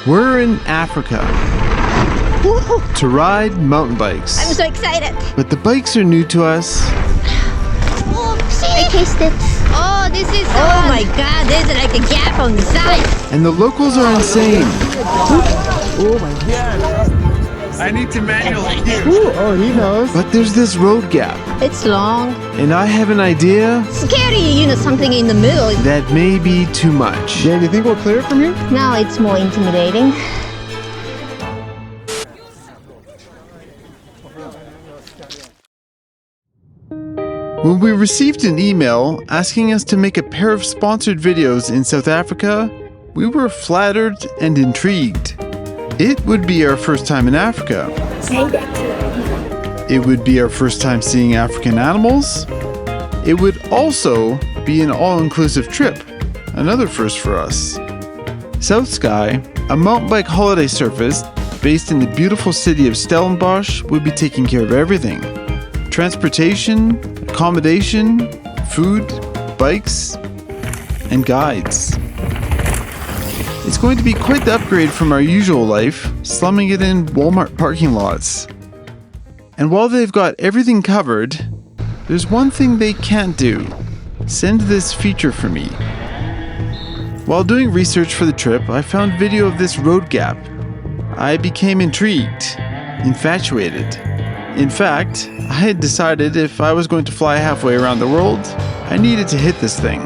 We're in Africa to ride mountain bikes. I'm so excited. But the bikes are new to us. Oh, see? I taste it. Oh, this is oh my god, there's like a gap on the side. And the locals are insane. Oh my god. I need to manually here. Oh, he knows. But there's this road gap. It's long. And I have an idea. Scary, you know, something in the middle. That may be too much. Dan, do you think we'll clear it from here? Now it's more intimidating. When we received an email asking us to make a pair of sponsored videos in South Africa, we were flattered and intrigued. It would be our first time in Africa. It would be our first time seeing African animals. It would also be an all-inclusive trip, another first for us. South Sky, a mountain bike holiday service based in the beautiful city of Stellenbosch, would be taking care of everything. Transportation, accommodation, food, bikes, and guides. It's going to be quite the upgrade from our usual life, slumming it in Walmart parking lots. And while they've got everything covered, there's one thing they can't do. Send this feature for me. While doing research for the trip, I found video of this road gap. I became intrigued, infatuated. In fact, I had decided if I was going to fly halfway around the world, I needed to hit this thing.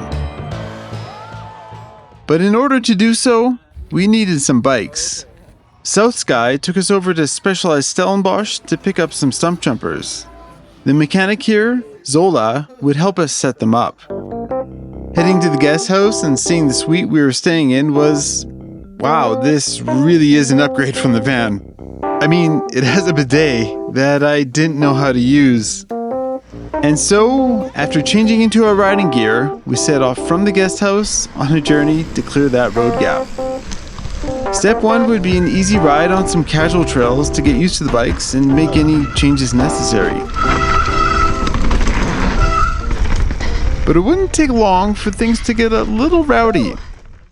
But in order to do so, we needed some bikes. South Sky took us over to Specialized Stellenbosch to pick up some stump jumpers. The mechanic here, Zola, would help us set them up. Heading to the guest house and seeing the suite we were staying in was, wow, this really is an upgrade from the van. I mean, it has a bidet that I didn't know how to use. And so, after changing into our riding gear, we set off from the guest house on a journey to clear that road gap. Step 1 would be an easy ride on some casual trails to get used to the bikes and make any changes necessary. But it wouldn't take long for things to get a little rowdy.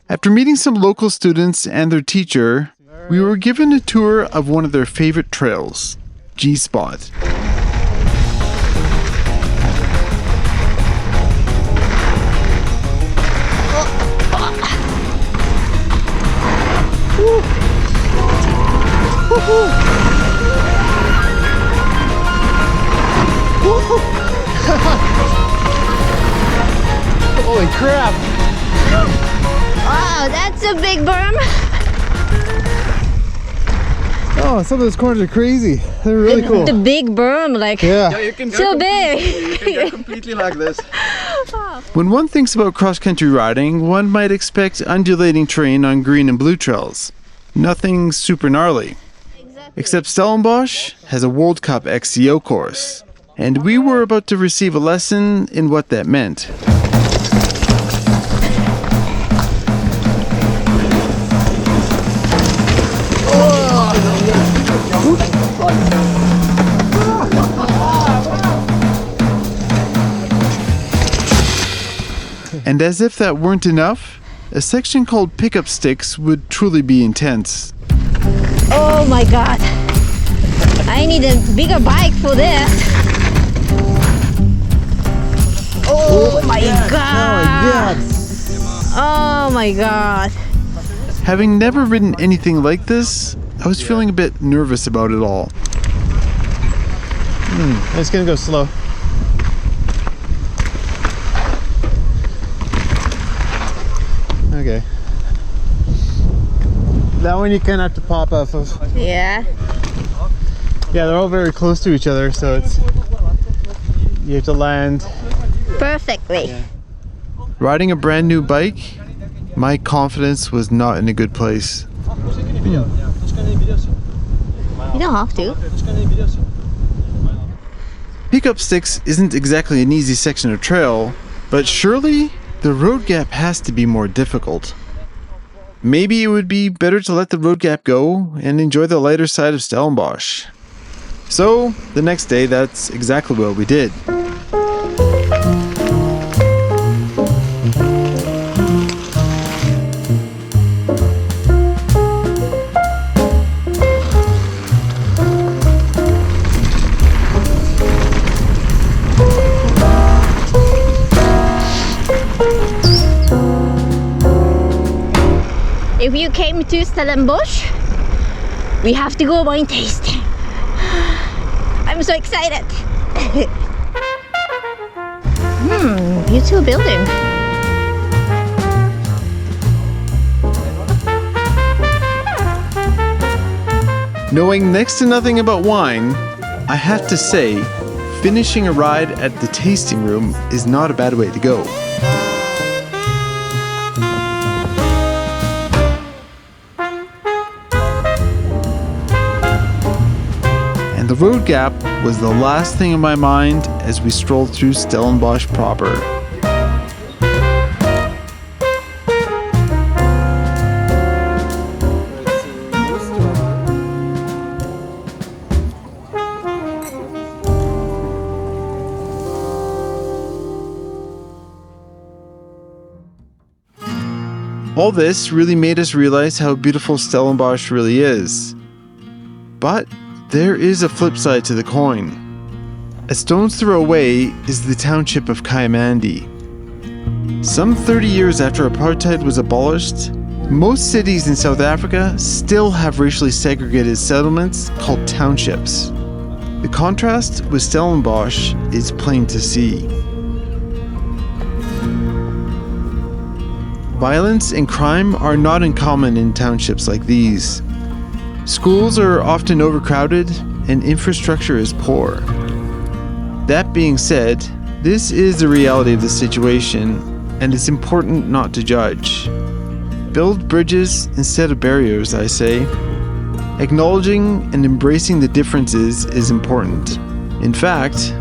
After meeting some local students and their teacher, we were given a tour of one of their favorite trails, G-Spot. Holy crap! Oh, that's a big berm. Oh, some of those corners are crazy. They're really cool. The big berm, like Yeah. so big. You can go completely like this. When one thinks about cross-country riding, one might expect undulating terrain on green and blue trails. Nothing super gnarly. Except Stellenbosch has a World Cup XCO course, and we were about to receive a lesson in what that meant. And as if that weren't enough, a section called Pickup Sticks would truly be intense. Oh my god. I need a bigger bike for this. Oh my god. Oh my god. Having never ridden anything like this, I was feeling a bit nervous about it all. I'm just gonna go slow. Okay. That one you kind of have to pop off of. Yeah. Yeah, they're all very close to each other, so it's you have to land. Perfectly. Yeah. Riding a brand new bike, my confidence was not in a good place. You don't have to. Pickup Sticks isn't exactly an easy section of trail, but surely the road gap has to be more difficult. Maybe it would be better to let the road gap go and enjoy the lighter side of Stellenbosch. So, the next day, that's exactly what we did. to Stellenbosch, we have to go wine tasting. I'm so excited. Beautiful building. Knowing next to nothing about wine, I have to say, finishing a ride at the tasting room is not a bad way to go. And the road gap was the last thing in my mind as we strolled through Stellenbosch proper. All this really made us realize how beautiful Stellenbosch really is. But there is a flip side to the coin. A stone's throw away is the township of Kayamandi. Some 30 years after apartheid was abolished, most cities in South Africa still have racially segregated settlements called townships. The contrast with Stellenbosch is plain to see. Violence and crime are not uncommon in townships like these. Schools are often overcrowded and infrastructure is poor. That being said, this is the reality of the situation, and it's important not to judge. Build bridges instead of barriers, I say. Acknowledging and embracing the differences is important. In fact,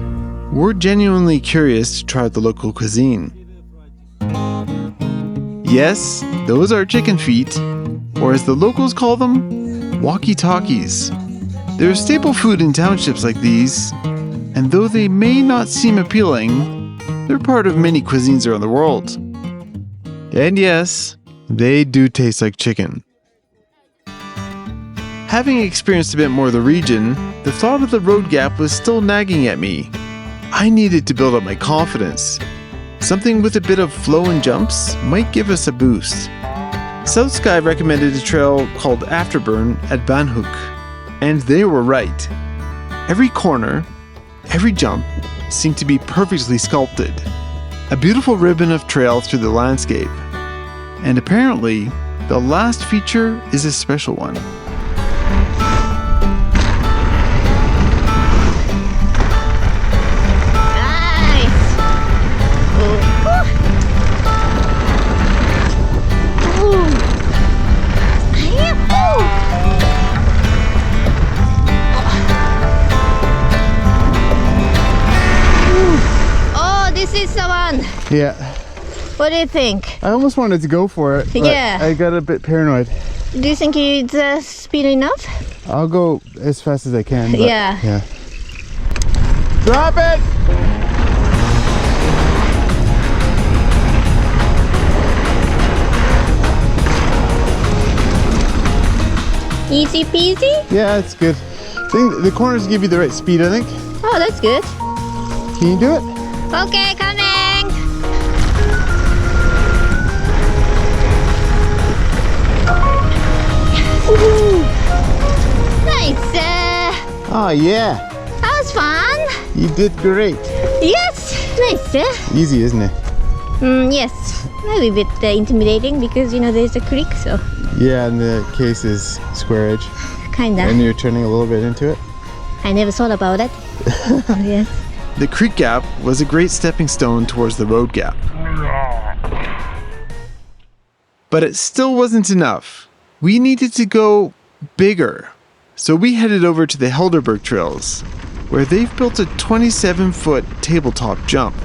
we're genuinely curious to try the local cuisine. Yes, those are chicken feet, or as the locals call them, walkie-talkies. They're a staple food in townships like these, and though they may not seem appealing, they're part of many cuisines around the world. And yes, they do taste like chicken. Having experienced a bit more of the region, the thought of the road gap was still nagging at me. I needed to build up my confidence. Something with a bit of flow and jumps might give us a boost. South Sky recommended a trail called Afterburn at Van Hook, and they were right. Every corner, every jump seemed to be perfectly sculpted. A beautiful ribbon of trail through the landscape. And apparently, the last feature is a special one. Yeah. What do you think? I almost wanted to go for it, but yeah. I got a bit paranoid. Do you think it's speed enough? I'll go as fast as I can. But yeah. Drop it! Easy peasy? Yeah, it's good. I think the corners give you the right speed, I think. Oh, that's good. Can you do it? Okay, coming! Woohoo! Nice! Oh, yeah. That was fun! You did great. Yes! Nice! Easy, isn't it? Yes. Maybe a bit intimidating because, you know, there's a creek, so... Yeah, and the case is square edge. Kinda. And you're turning a little bit into it. I never thought about it. Yes. The creek gap was a great stepping stone towards the road gap. But it still wasn't enough. We needed to go bigger. So we headed over to the Helderberg Trails, where they've built a 27-foot tabletop jump.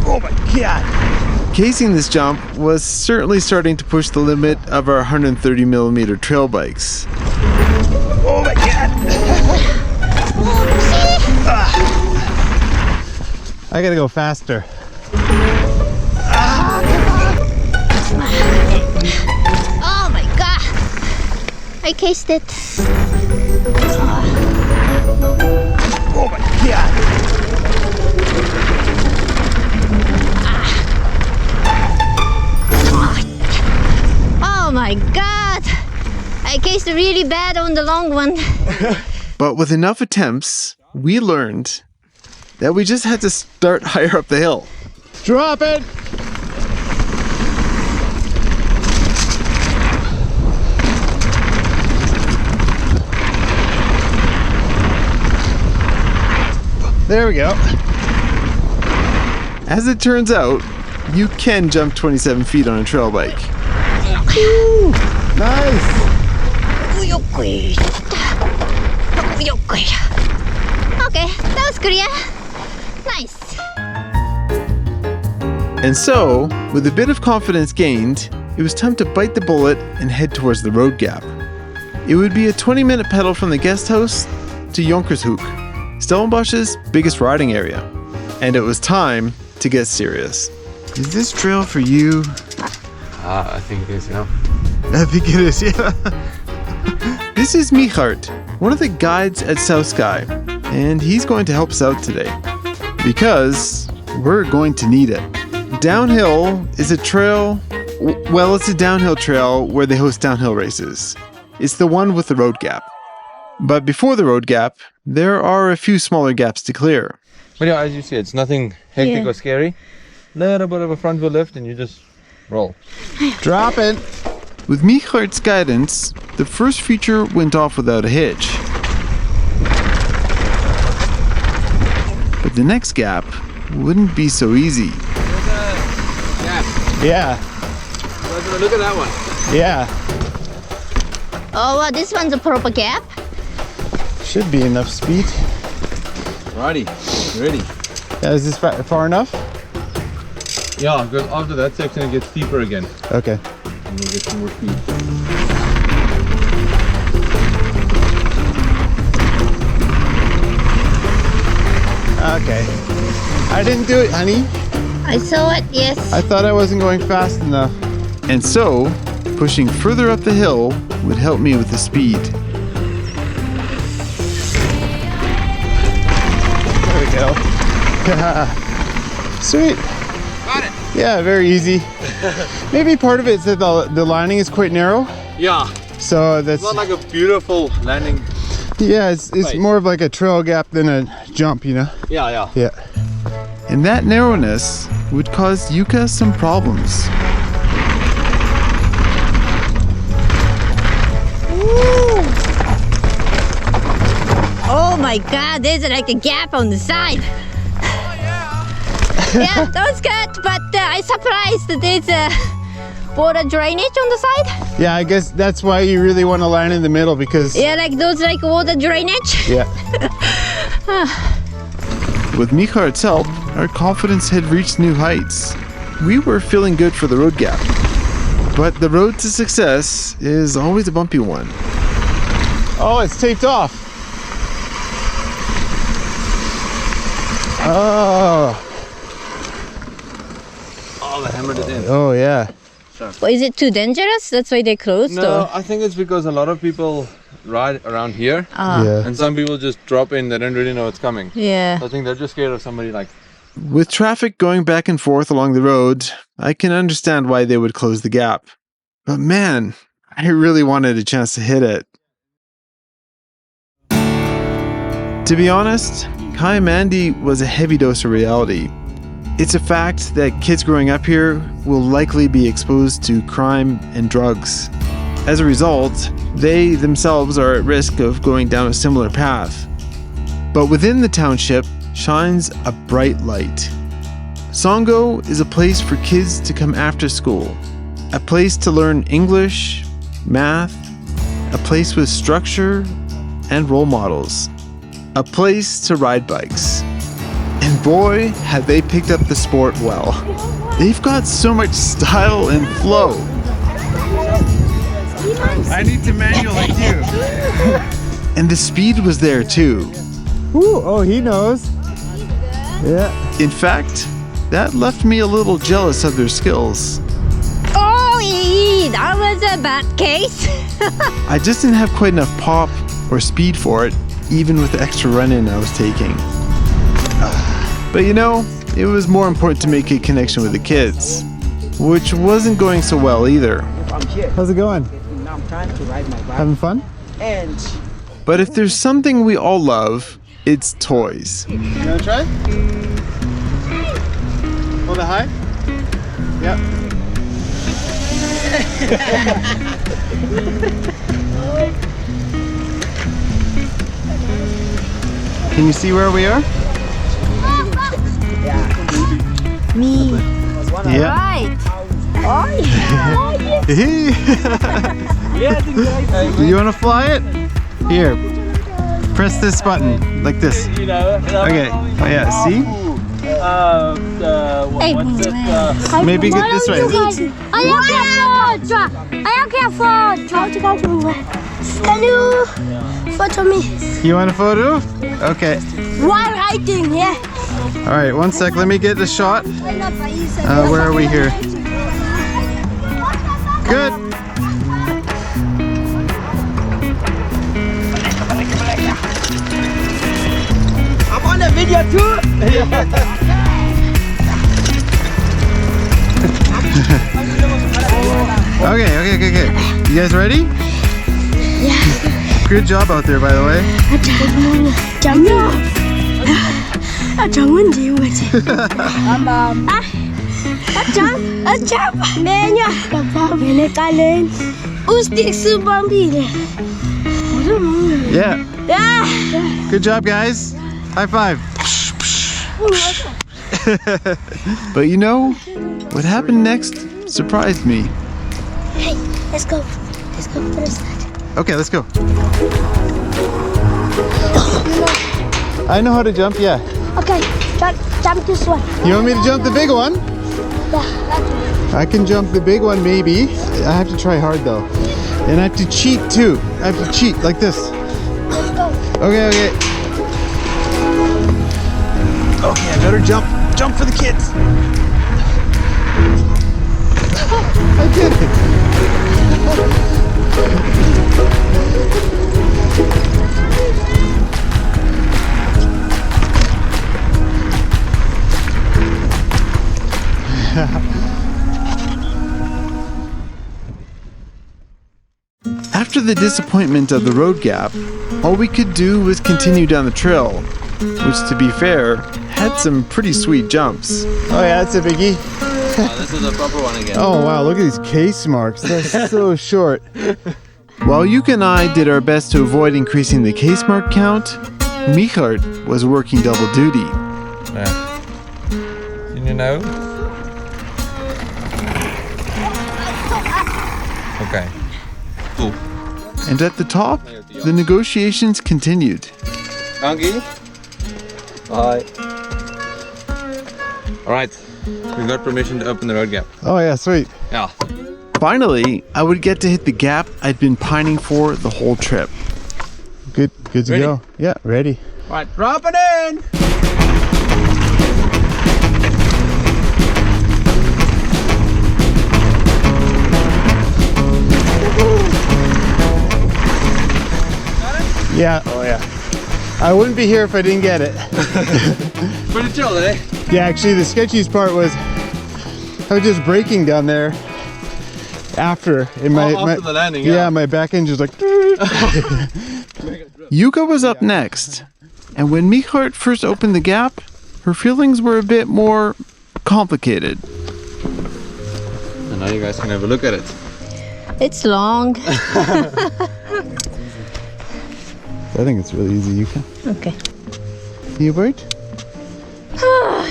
Oh my god! Casing this jump was certainly starting to push the limit of our 130mm trail bikes. Oh my god! I gotta go faster. Oh my god! I cased it. Oh my god! Oh Oh my god! I cased really bad on the long one. But with enough attempts, we learned that we just had to start higher up the hill. Drop it! There we go. As it turns out, you can jump 27 feet on a trail bike. Nice! Okay, that was clear. Nice. And so, with a bit of confidence gained, it was time to bite the bullet and head towards the road gap. It would be a 20-minute pedal from the guest house to Jonkershoek, Stellenbosch's biggest riding area. And it was time to get serious. Is this trail for you? I think it is, yeah. I think it is, yeah. This is Michart, one of the guides at South Sky, and he's going to help us out today. Because we're going to need it. Downhill is a trail, well, it's a downhill trail where they host downhill races. It's the one with the road gap. But before the road gap, there are a few smaller gaps to clear. But yeah, as you see, it's nothing hectic or scary. Little bit of a front wheel lift and you just roll. Drop it! With Michart's guidance, the first feature went off without a hitch. But the next gap wouldn't be so easy. Yeah. Look at that one. Yeah. Oh, wow, this one's a proper gap. Should be enough speed. Righty, ready. Yeah, is this far enough? Yeah, because after that section it gets steeper again. Okay. And we'll get some more speed. Okay. I didn't do it, honey. I saw it, yes. I thought I wasn't going fast enough. And so, pushing further up the hill would help me with the speed. There we go. Sweet. Got it. Yeah, very easy. Maybe part of it is that the lining is quite narrow. Yeah, So that's it's not like a beautiful landing. yeah, it's Right. more of like a trail gap than a jump, you know? Yeah. Yeah. And that narrowness would cause Yuka some problems. Oh my god, there's like a gap on the side. Yeah, that was good, but I'm surprised that there's a water drainage on the side. Yeah, I guess that's why you really want to land in the middle because Yeah, like those like water drainage. yeah. With Michart's help, our confidence had reached new heights. We were feeling good for the road gap. But the road to success is always a bumpy one. Oh, it's taped off. Oh. Oh, they hammered it in. Oh yeah. Well, is it too dangerous? That's why they closed? No, Or? I think it's because a lot of people ride around here. Yeah. And some people just drop in, they don't really know what's coming. Yeah. I think they're just scared of somebody like... With traffic going back and forth along the road, I can understand why they would close the gap. But man, I really wanted a chance to hit it. To be honest, Kayamandi was a heavy dose of reality. It's a fact that kids growing up here will likely be exposed to crime and drugs. As a result, they themselves are at risk of going down a similar path. But within the township shines a bright light. Songo is a place for kids to come after school, a place to learn English, math, a place with structure and role models, a place to ride bikes. And boy, have they picked up the sport well. They've got so much style and flow. I need to manual like you. And the speed was there too. Ooh, oh, he knows. Yeah. In fact, that left me a little jealous of their skills. Oh, that was a bad case. I just didn't have quite enough pop or speed for it, even with the extra run-in I was taking. But you know, it was more important to make a connection with the kids, which wasn't going so well either. I'm here. How's it going? Now I'm trying to ride my bike. Having fun? And But if there's something we all love, it's toys. You wanna try? Hold it high? Yep. Can you see where we are? Me. Yeah. Right. Oh yeah. You want to fly it? Here. Press this button, like this. Okay. Oh yeah, see? Hey, Maybe get this way. I am careful. Can you photo me? You want a photo? Okay. While riding, yeah. All right, one sec. Let me get the shot. Where are we here? Good. I'm on the video too. Okay. You guys ready? Yeah. Good job out there, by the way. Yeah. Good job, guys. High five. But you know, what happened next surprised me. Hey, let's go. Let's go first. Okay, let's go. I know how to jump, yeah. Okay, jump this one. You want me to jump the big one? Yeah. I can jump the big one, maybe. I have to try hard, though. And I have to cheat, too. I have to cheat, like this. Let's go. Okay. Okay, I better jump. Jump for the kids. I did it. After the disappointment of the road gap, all we could do was continue down the trail, which, to be fair, had some pretty sweet jumps. Oh yeah, that's a biggie. This is a proper one again. Oh wow, look at these case marks. They're so short. While Yuka and I did our best to avoid increasing the case mark count, Michart was working double duty. Yeah. You know? Okay. Cool. And at the top, the negotiations continued. Donkey? Bye. Alright. We got permission to open the road gap. Oh yeah, sweet. Yeah. Finally, I would get to hit the gap I'd been pining for the whole trip. Good to Ready? go. Yeah, ready. Alright, drop it in. Yeah. Oh yeah. I wouldn't be here if I didn't get it. Pretty chill, eh? Yeah, actually the sketchiest part was I was just braking down there after in my, after the landing, yeah, my back end just like Yuka was up next, and when Michart first opened the gap, her feelings were a bit more complicated. And now you guys can have a look at it. It's long. I think it's really easy, Yuka. Okay. You right?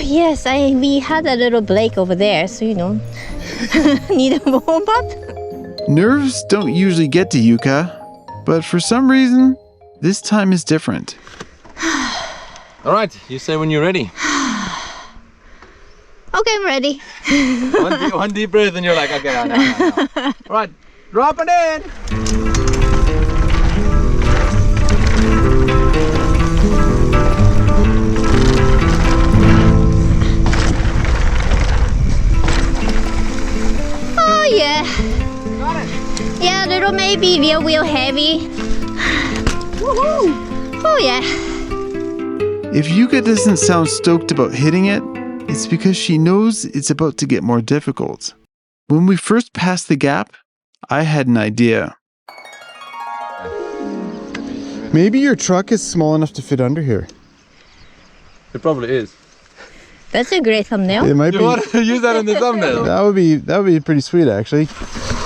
Yes, we had a little break over there, so you know, need a warm up. Nerves don't usually get to Yuka, but for some reason, this time is different. Alright, you say when you're ready. Okay, I'm ready. One deep breath and you're like, okay, no. Alright, drop it in. Oh yeah. Yeah, a little maybe real heavy. Oh yeah. If Yuka doesn't sound stoked about hitting it, it's because she knows it's about to get more difficult. When we first passed the gap, I had an idea. Maybe your truck is small enough to fit under here. It probably is. That's a great thumbnail. It might You be. want to use that in the thumbnail? That would be pretty sweet, actually.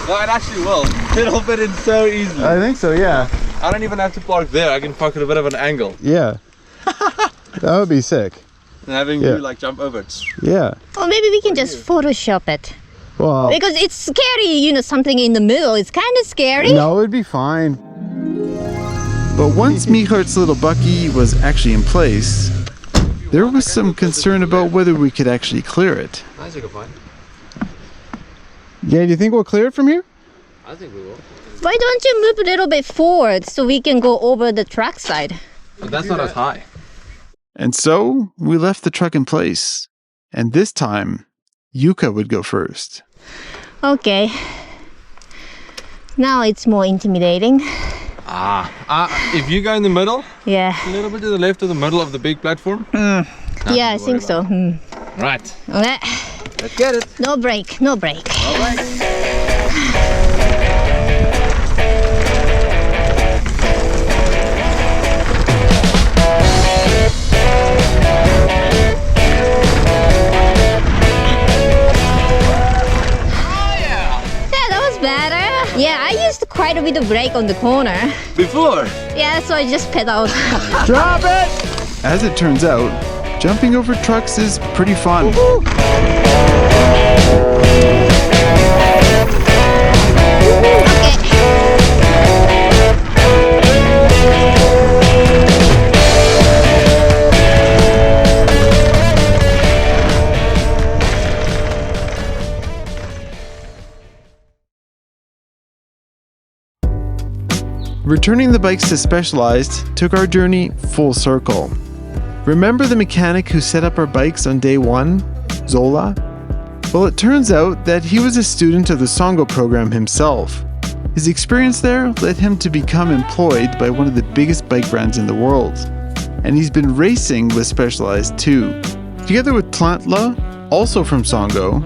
No, it actually will. It'll fit in so easily. I think so. Yeah. I don't even have to park there. I can park at a bit of an angle. Yeah. That would be sick. And having Yeah. you like jump over it. Or Yeah. maybe we can just Photoshop it. Well. Because it's scary, you know, something in the middle. It's kind of scary. No, it'd be fine. But once Mihart's little Bucky was actually in place, there was some concern about whether we could actually clear it. I think we're fine. Yeah, do you think we'll clear it from here? I think we will. Why don't you move a little bit forward so we can go over the track side? But that's not as high. And so we left the truck in place. And this time, Yuka would go first. Okay. Now it's more intimidating. If you go in the middle, Yeah. a little bit to the left of the middle of the big platform. Yeah, I think so. Right. Okay. Let's get it. No break, no break. Better. Yeah, I used quite a bit of brake on the corner. Before. Yeah, so I just pedaled. Drop it! As it turns out, jumping over trucks is pretty fun. Returning the bikes to Specialized took our journey full circle. Remember the mechanic who set up our bikes on day one, Zola? Well, it turns out that he was a student of the Songo program himself. His experience there led him to become employed by one of the biggest bike brands in the world. And he's been racing with Specialized too. Together with Tlantla, also from Songo,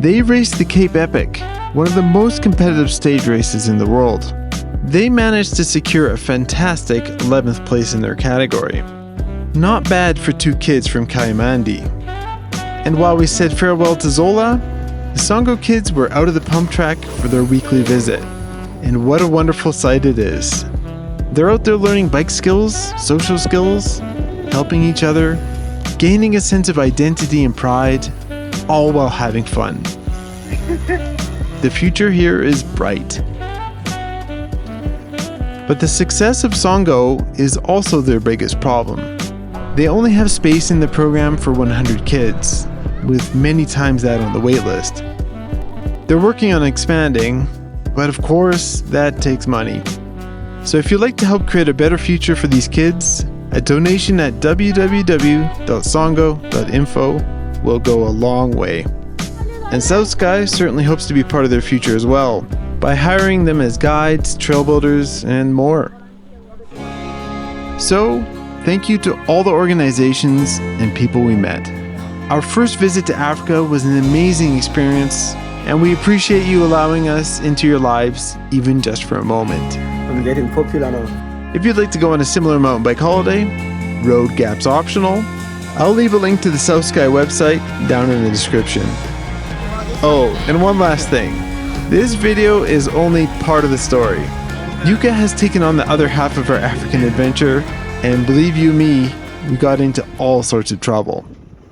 they raced the Cape Epic, one of the most competitive stage races in the world. They managed to secure a fantastic 11th place in their category. Not bad for two kids from Kayamandi. And while we said farewell to Zola, the Songo kids were out of the pump track for their weekly visit. And what a wonderful sight it is. They're out there learning bike skills, social skills, helping each other, gaining a sense of identity and pride, all while having fun. The future here is bright. But the success of Songo is also their biggest problem. They only have space in the program for 100 kids, with many times that on the wait list. They're working on expanding, but of course, that takes money. So if you'd like to help create a better future for these kids, a donation at www.songo.info will go a long way. And South Sky certainly hopes to be part of their future as well, by hiring them as guides, trail builders, and more. So, thank you to all the organizations and people we met. Our first visit to Africa was an amazing experience, and we appreciate you allowing us into your lives, even just for a moment. I'm getting popular now. If you'd like to go on a similar mountain bike holiday, road gaps optional, I'll leave a link to the South Sky website down in the description. Oh, and one last thing. This video is only part of the story. Yuka has taken on the other half of our African adventure, and believe you me, we got into all sorts of trouble.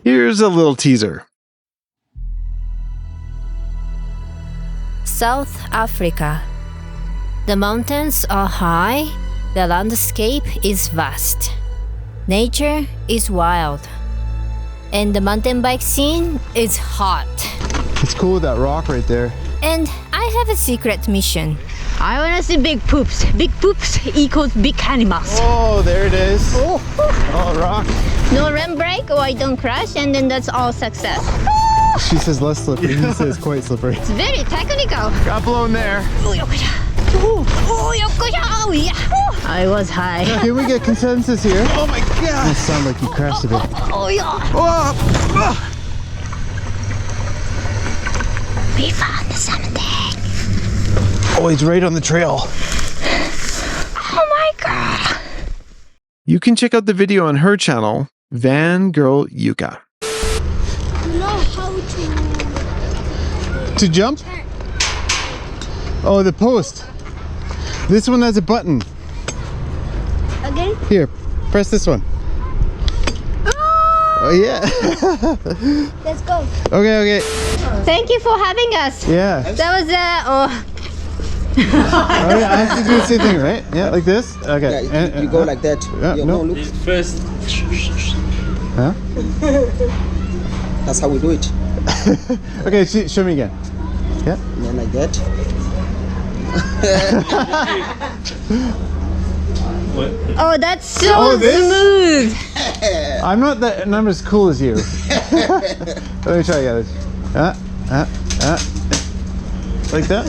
Here's a little teaser. South Africa. The mountains are high, the landscape is vast. Nature is wild. And the mountain bike scene is hot. It's cool with that rock right there. And I have a secret mission. I wanna see big poops. Big poops equals big animals. Oh, there it is. Oh. Oh, rock. No rim brake or I don't crash, and then that's all success. She says less slippery. He says quite slippery. It's very technical. Got blown there. I was high. Can we get consensus here? Oh my god! It sounds like you crashed a bit. Oh yeah. We found something. Oh, he's right on the trail. Oh my god. You can check out the video on her channel, Van Girl Yuka. You know how To jump? Oh, the post. This one has a button. again? Here, press this one. Oh yeah. Let's go. Okay. Thank you for having us. Yeah. That was Oh yeah, I have to do the same thing, right? Yeah, like this. Okay. Yeah, you go like that. Yeah, You no. know, look. First. Huh? That's how we do it. Okay, show me again. Yeah. And then like that. Oh, that's so Oh, this? smooth. I'm not as cool as you. Let me try again. Like that.